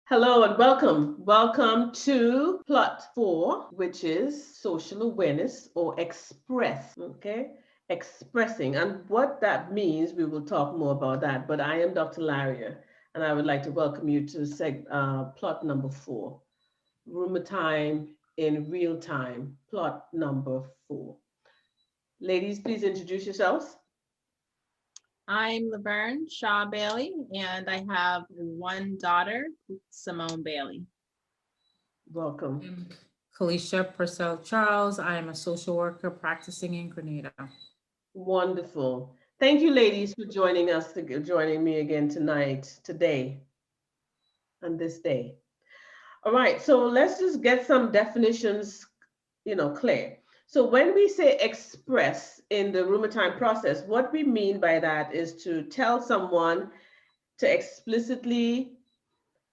Hello and welcome. Welcome to Plot 4, which is social awareness or express. Okay? Expressing. And what that means, we will talk more about that. But I am Dr. Laria, and I would like to welcome you to plot number 4, Rumor Time in Real Time, plot number 4. Ladies, please introduce yourselves. I'm Laverne Shaw Bailey, and I have one daughter, Simone Bailey. Welcome. Kalisha Purcell Charles. I am a social worker practicing in Grenada. Wonderful. Thank you, ladies, for joining me again today, on this day. All right, so let's just get some definitions, clear. So when we say express in the rumor time process, what we mean by that is to tell someone to explicitly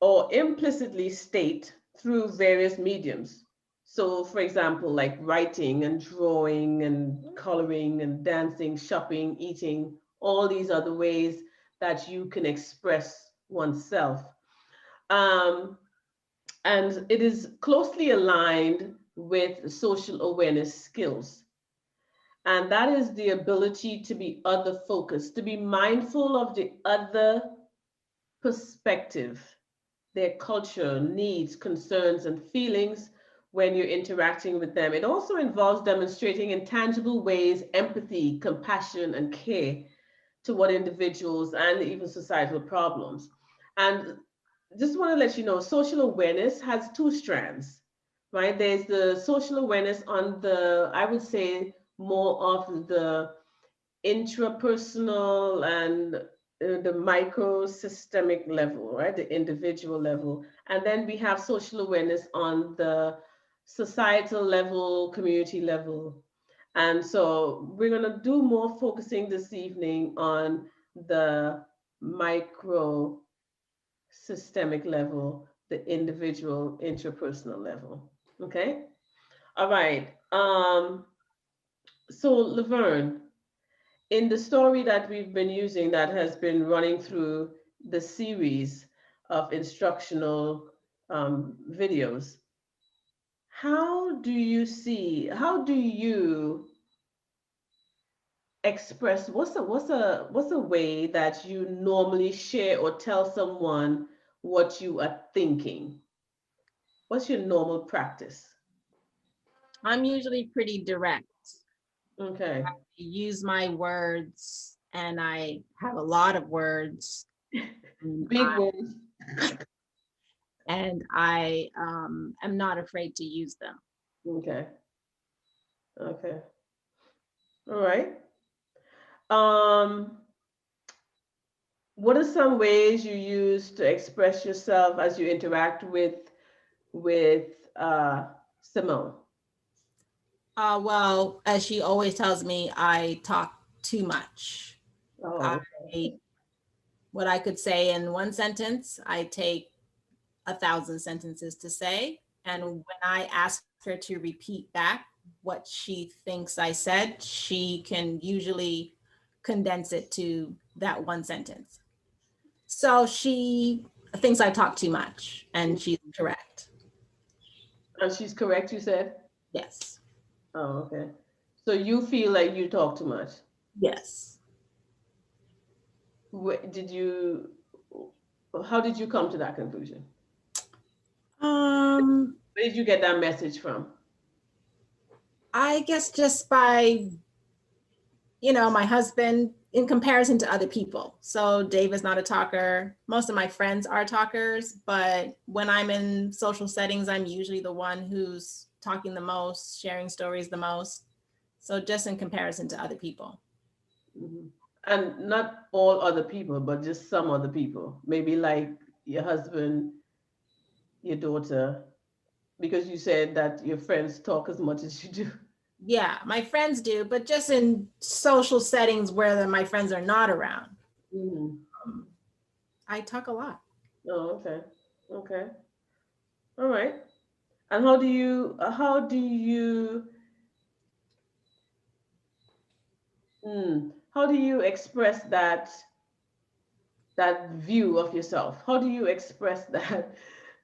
or implicitly state through various mediums. So, for example, like writing and drawing and coloring and dancing, shopping, eating, all these other ways that you can express oneself. Um, and it is closely aligned with social awareness skills. And that is the ability to be other focused, to be mindful of the other perspective, their culture, needs, concerns, and feelings when you're interacting with them. It also involves demonstrating in tangible ways empathy, compassion, and care toward individuals and even societal problems. And just want to let you know, social awareness has two strands, right? There's the social awareness on the, I would say, more of the intrapersonal and the micro systemic level, right? The individual level. And then we have social awareness on the societal level, community level. And so we're going to do more focusing this evening on the micro systemic level, the individual intrapersonal level. Okay. All right. So Laverne, in the story that we've been using that has been running through the series of instructional videos, how do you express, what's a way that you normally share or tell someone what you are thinking? What's your normal practice? I'm usually pretty direct. Okay. I use my words, and I have a lot of words. And Big words. I am not afraid to use them. Okay. Okay. All right. Um, what are some ways you use to express yourself as you interact with Simone? Well, as she always tells me, I talk too much. Oh, I What I could say in one sentence, I take 1,000 sentences to say. And when I ask her to repeat back what she thinks I said, she can usually condense it to that one sentence. So she thinks I talk too much, and she's correct. and she's correct, you said? Yes. Oh, okay. So you feel like you talk too much. Yes. Did you, how did you come to that conclusion? Um, Where did you get that message from? I guess just by, my husband in comparison to other people. So Dave is not a talker. Most of my friends are talkers, but when I'm in social settings, I'm usually the one who's talking the most, sharing stories the most. So just in comparison to other people. Mhm. And not all other people, but just some other people. Maybe like your husband, your daughter, because you said that your friends talk as much as you do. Yeah, my friends do, but just in social settings where my friends are not around, Mhm. um, I talk a lot. Oh, okay. Okay. All right. And how do you express that view of yourself? How do you express that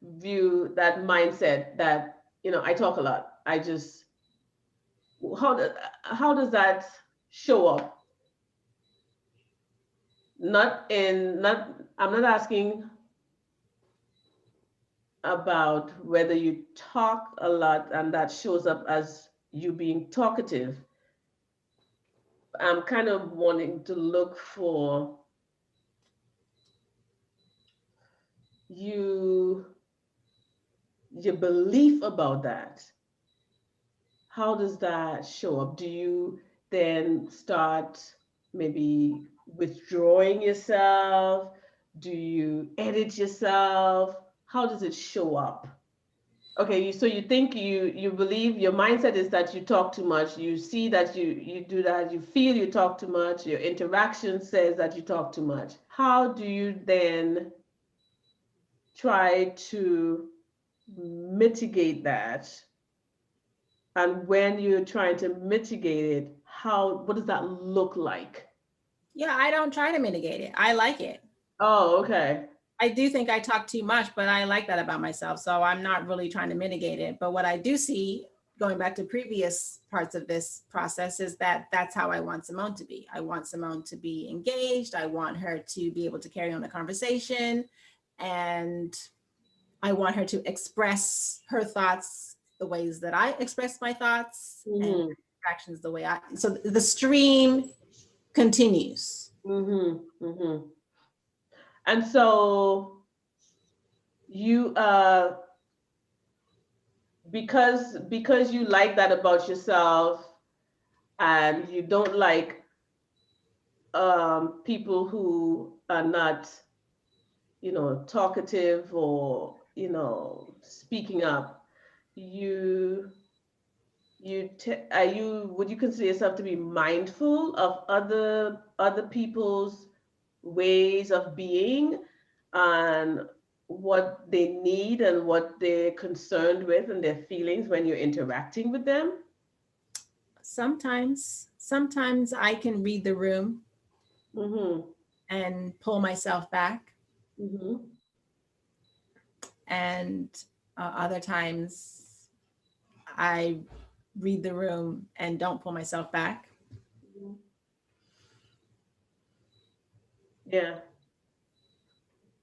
view that mindset that, I talk a lot. How does that show up? I'm not asking about whether you talk a lot and that shows up as you being talkative. I'm kind of wanting to look for you, your belief about that. How does that show up? Do you then start maybe withdrawing yourself? Do you edit yourself? How does it show up? Okay, so you think you believe, your mindset is that you talk too much. You see that you do that. You feel you talk too much. Your interaction says that you talk too much. How do you then try to mitigate that? And when you're trying to mitigate it, what does that look like? Yeah, I don't try to mitigate it. I like it. Oh, okay. I do think I talk too much, but I like that about myself. So I'm not really trying to mitigate it. But what I do see, going back to previous parts of this process, is that that's how I want Simone to be. I want Simone to be engaged. I want her to be able to carry on a conversation. And I want her to express her thoughts the ways that I express my thoughts, and actions the way so the stream continues. And so you because you like that about yourself, and you don't like people who are not, talkative or, speaking up, would you consider yourself to be mindful of other people's ways of being and what they need and what they're concerned with and their feelings when you're interacting with them? Sometimes I can read the room and pull myself back. And other times I read the room and don't pull myself back. Yeah.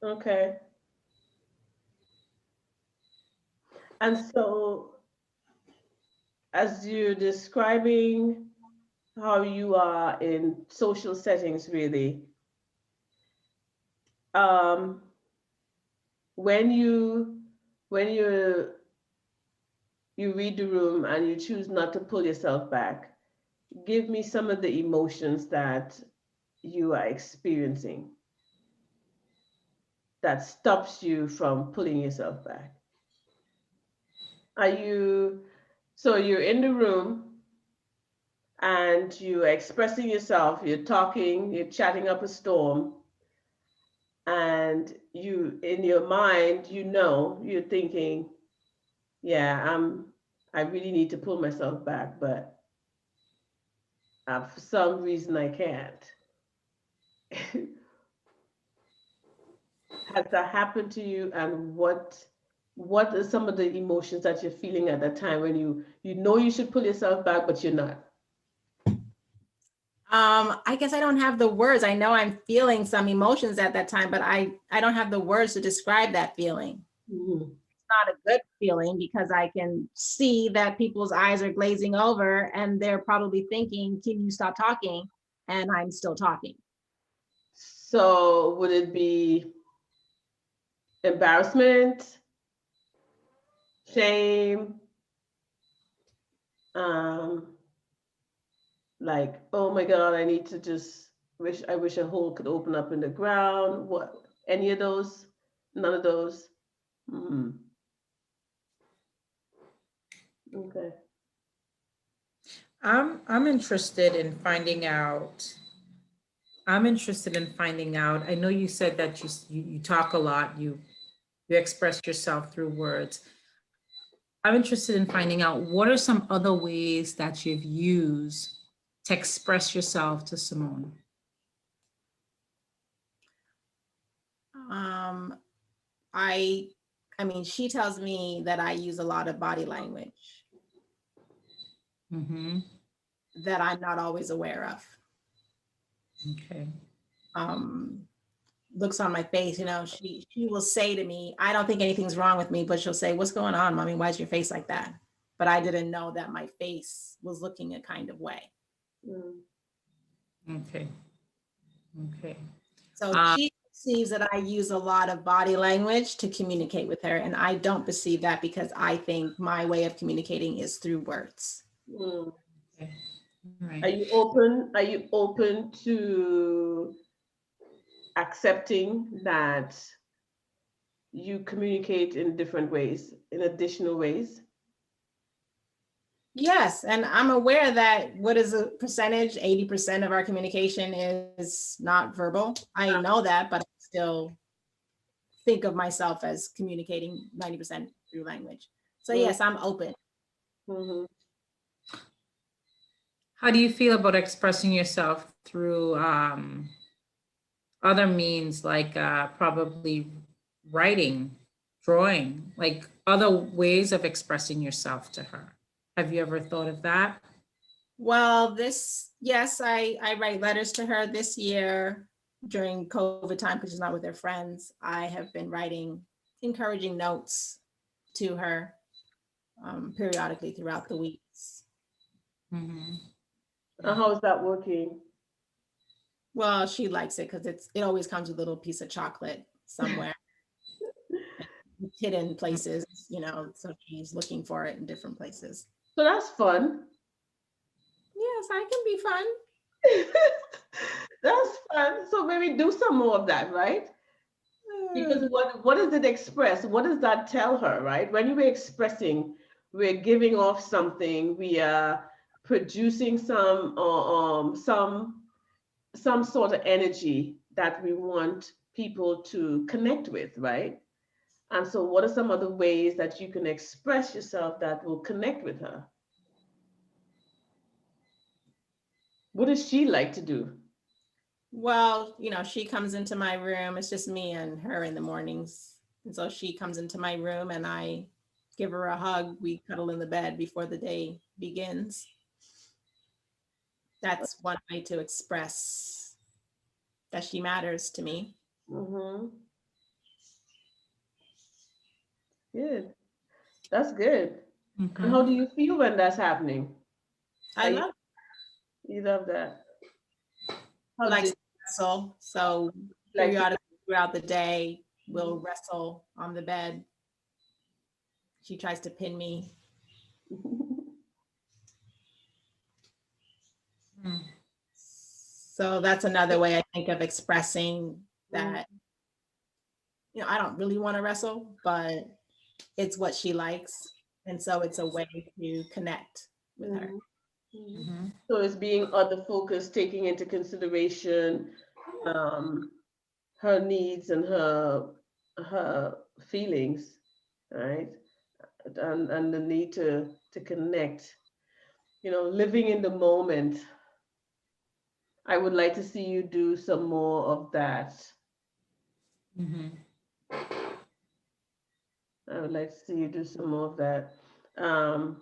Okay. And so, as you're describing how you are in social settings, really, when you read the room and you choose not to pull yourself back, give me some of the emotions that you are experiencing that stops you from pulling yourself back. So you're in the room and you're expressing yourself, you're talking, you're chatting up a storm, and you, in your mind, you're thinking, yeah, I really need to pull myself back, but for some reason I can't. Has that happened to you? And what are some of the emotions that you're feeling at that time when you know you should pull yourself back, but you're not? I guess I don't have the words. I know I'm feeling some emotions at that time, but I don't have the words to describe that feeling. It's not a good feeling because I can see that people's eyes are glazing over and they're probably thinking, can you stop talking? And I'm still talking. So would it be embarrassment, shame, like, oh my God, I need to just I wish a hole could open up in the ground? What, any of those? None of those? Okay. I'm interested in finding out. I know you said that you talk a lot, you express yourself through words. I'm interested in finding out what are some other ways that you've used to express yourself to Simone? I I mean, she tells me that I use a lot of body language Mm-hmm. that I'm not always aware of. Okay. Looks on my face, you know, she will say to me, I don't think anything's wrong with me, but she'll say, what's going on, mommy? Why is your face like that? But I didn't know that my face was looking a kind of way. Okay. Okay. So she perceives that I use a lot of body language to communicate with her. And I don't perceive that because I think my way of communicating is through words. Mm. Okay. All right. Are you open to accepting that you communicate in different ways, in additional ways? Yes, and I'm aware that what is a percentage? 80% of our communication is not verbal. I know that, but I still think of myself as communicating 90% through language. So yes, I'm open. Mm-hmm. How do you feel about expressing yourself through other means, like probably writing, drawing, like other ways of expressing yourself to her? Have you ever thought of that? Well, yes, I write letters to her this year during COVID time because she's not with her friends. I have been writing encouraging notes to her periodically throughout the weeks. Mm-hmm. And how is that working? Well, she likes it because it always comes with a little piece of chocolate somewhere. Hidden places, you know, so she's looking for it in different places. So that's fun. Yes, I can be fun. That's fun. So maybe do some more of that, right? Because what does it express? What does that tell her, right? When you were expressing, we're giving off something, we are producing some sort of energy that we want people to connect with, right? And so what are some other ways that you can express yourself that will connect with her? What does she like to do? Well, you know, she comes into my room. It's just me and her in the mornings. And so she comes into my room and I give her a hug. We cuddle in the bed before the day begins. That's one way to express that she matters to me. Mm-hmm. Good. That's good. And Mm-hmm. how do you feel when that's happening? I love You love that. her, How likes did to wrestle. So like periodically throughout the day, we'll wrestle on the bed. She tries to pin me. So that's another way I think of expressing that, you know, I don't really want to wrestle, but it's what she likes. And so it's a way to connect with her. Mm-hmm. So it's being other focused, taking into consideration her needs and her feelings, right? And the need to connect. You know, living in the moment. I would like to see you do some more of that. Mm-hmm. I would like to see you do some more of that. Um,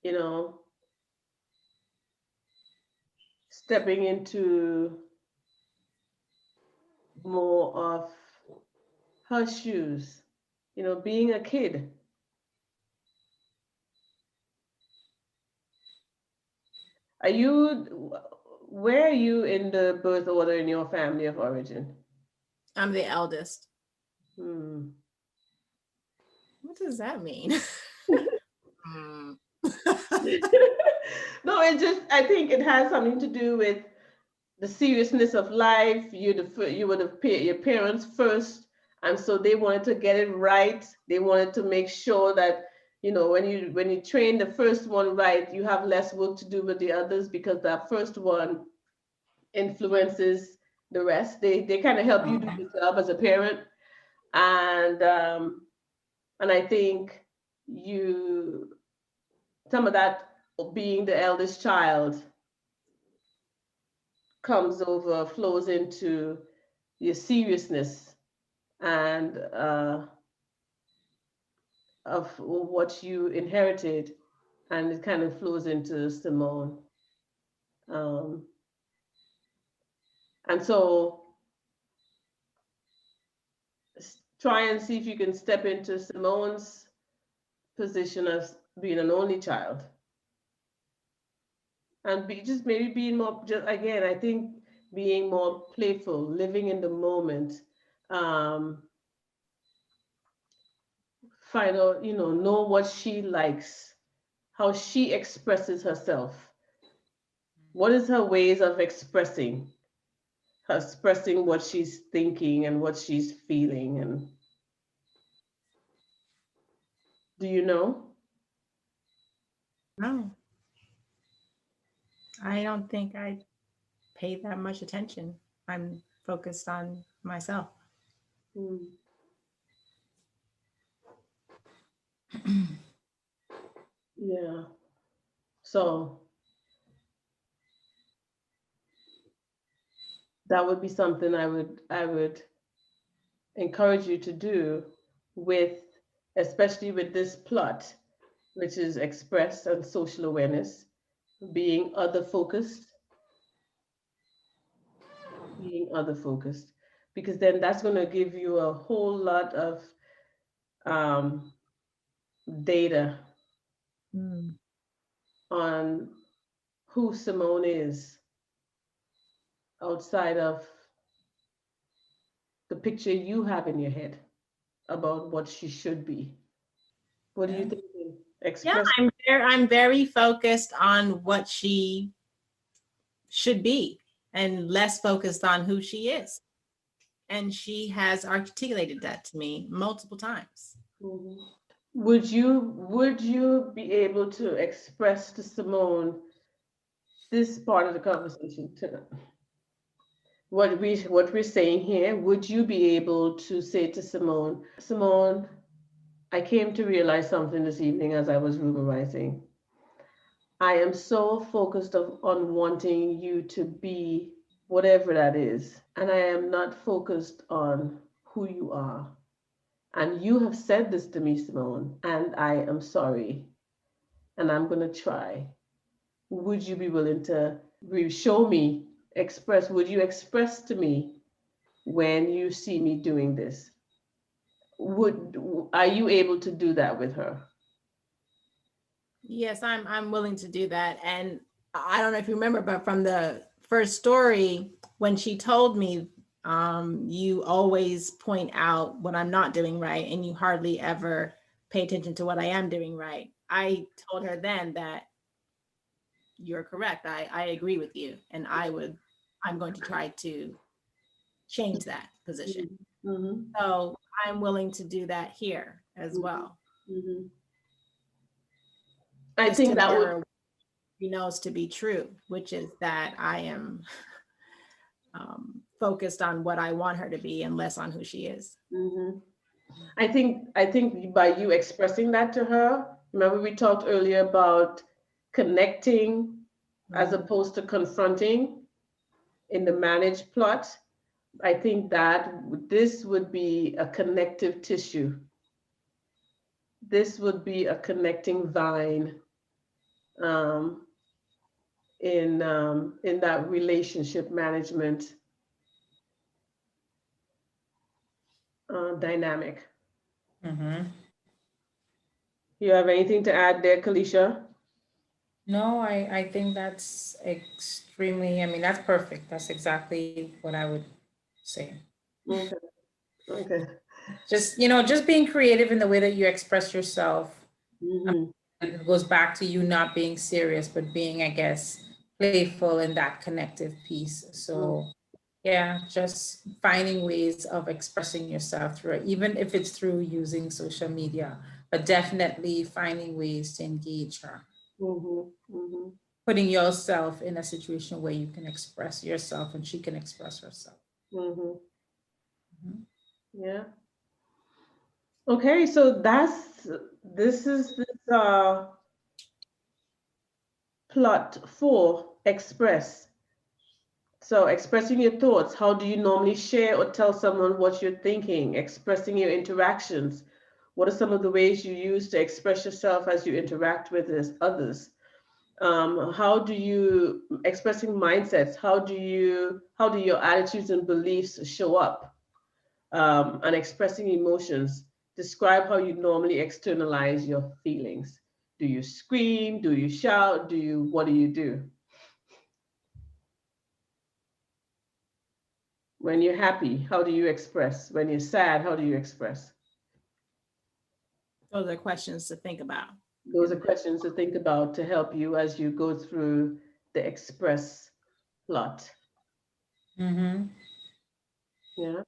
you know, stepping into more of her shoes, you know, being a kid. Are you, where are you in the birth order in your family of origin? I'm the eldest. Hmm. What does that mean? No, it just, I think it has something to do with the seriousness of life. You would have put your parents first, and so they wanted to get it right. They wanted to make sure that, you know, when you train the first one right, you have less work to do with the others because that first one influences the rest. They kind of help you do the job as a parent, and I think you some of that being the eldest child comes over, flows into your seriousness and of what you inherited, and it kind of flows into Simone. Um, and so try and see if you can step into Simone's position as being an only child. And be just maybe being more, just again, I think being more playful, living in the moment, um, find out, know what she likes, how she expresses herself. What is her ways of expressing what she's thinking and what she's feeling? And do you know? No, I don't think I pay that much attention. I'm focused on myself. Hmm. Yeah. So that would be something I would encourage you to do with, especially with this plot, which is express and social awareness, being other focused, because then that's going to give you a whole lot of um, data Mm. on who Simone is outside of the picture you have in your head about what she should be. What do you Yeah. think? Yeah, Express. I'm very focused on what she should be and less focused on who she is. And she has articulated that to me multiple times. Mhm. Would you be able to express to Simone this part of the conversation to what we're saying here? Would you be able to say to Simone, Simone, I came to realize something this evening as I was ruborizing. I am so focused on wanting you to be whatever that is, and I am not focused on who you are. And you have said this to me, Simone, and I am sorry, and I'm going to try. Would you be willing to show me, would you express to me when you see me doing this? Are you able to do that with her? Yes, I'm willing to do that. And I don't know if you remember, but from the first story, when she told me, you always point out what I'm not doing right, and you hardly ever pay attention to what I am doing right. I told her then that you're correct. I agree with you. And I'm going to try to change that position. Mm-hmm. So I'm willing to do that here as well. Mm-hmm. I Just think to that let would. her she knows to be true, which is that I am focused on what I want her to be and less on who she is. Mm-hmm. I think by you expressing that to her, remember we talked earlier about connecting as opposed to confronting in the managed plot. I think that this would be a connective tissue. This would be a connecting vine um, in that relationship management dynamic. Mhm. You have anything to add there, Kalisha? No, I think that's extremely, I mean, that's perfect. That's exactly what I would say. Okay. Okay. Just, just being creative in the way that you express yourself. Mm-hmm. It goes back to you not being serious, but being, I guess, playful in that connective piece. So yeah, just finding ways of expressing yourself through it, even if it's through using social media, but definitely finding ways to engage her. Mm-hmm. Mm-hmm. Putting yourself in a situation where you can express yourself and she can express herself. Mm-hmm. Mhm. Yeah. Okay, so this is plot 4, express. So expressing your thoughts, how do you normally share or tell someone what you're thinking? Expressing your interactions. What are some of the ways you use to express yourself as you interact with others? How do you, expressing mindsets, how do your attitudes and beliefs show up? And expressing emotions. Describe how you normally externalize your feelings. Do you scream? Do you shout? What do you do? When you're happy, how do you express? When you're sad, how do you express? Those are questions to think about. Those are questions to think about to help you as you go through the express plot. Mm-hmm. Yeah.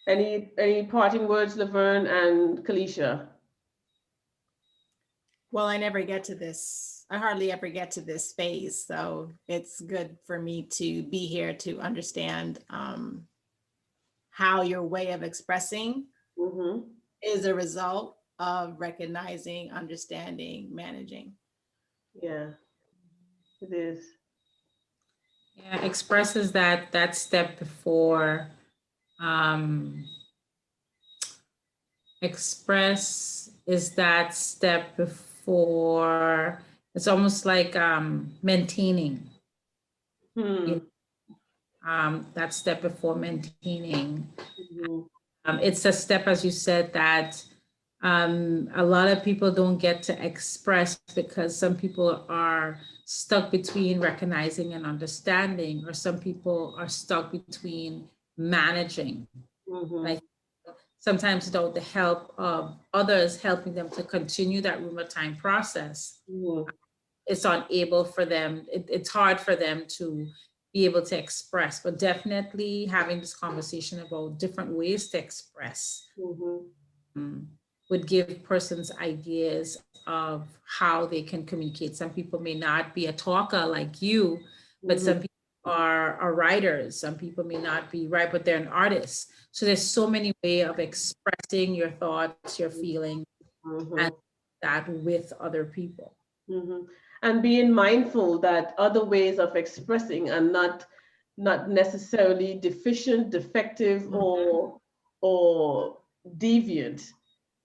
Any parting words, Laverne and Kalisha? Well, I never get to this. I hardly ever get to this phase. So it's good for me to be here to understand how your way of expressing Mm-hmm. is a result of recognizing, understanding, managing. Yeah, it is. Yeah, expresses that step before. Express is that step before. It's almost like maintaining. Hmm. That step before maintaining. Mhm. It's a step, as you said, that a lot of people don't get to express because some people are stuck between recognizing and understanding, or some people are stuck between managing. Mhm. Like sometimes without the help of others helping them to continue that room of time process, Mhm. it's unable for them, it's hard for them to be able to express, but definitely having this conversation about different ways to express Mhm. would give persons ideas of how they can communicate. Some people may not be a talker like you, but Mhm. some people are writers. Some people may not be right, but they're an artist. So there's so many ways of expressing your thoughts, your feelings, and Mhm. that with other people. Mhm. And being mindful that other ways of expressing are not necessarily deficient, defective, or deviant.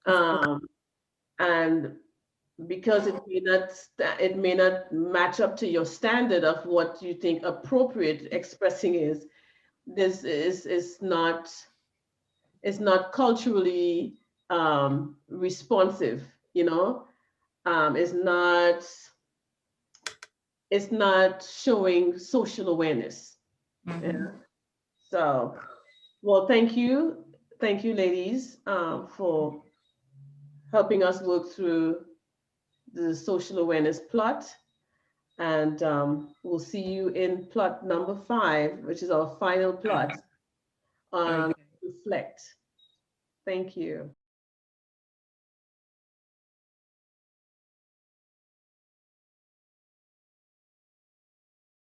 And because it may not match up to your standard of what you think appropriate expressing is, this is not, it's not culturally responsive, you know. It's not, it's not showing social awareness. Yeah. So, well, thank you, ladies, for helping us work through the social awareness plot. And we'll see you in plot number 5, which is our final plot on Okay. reflect. Thank you.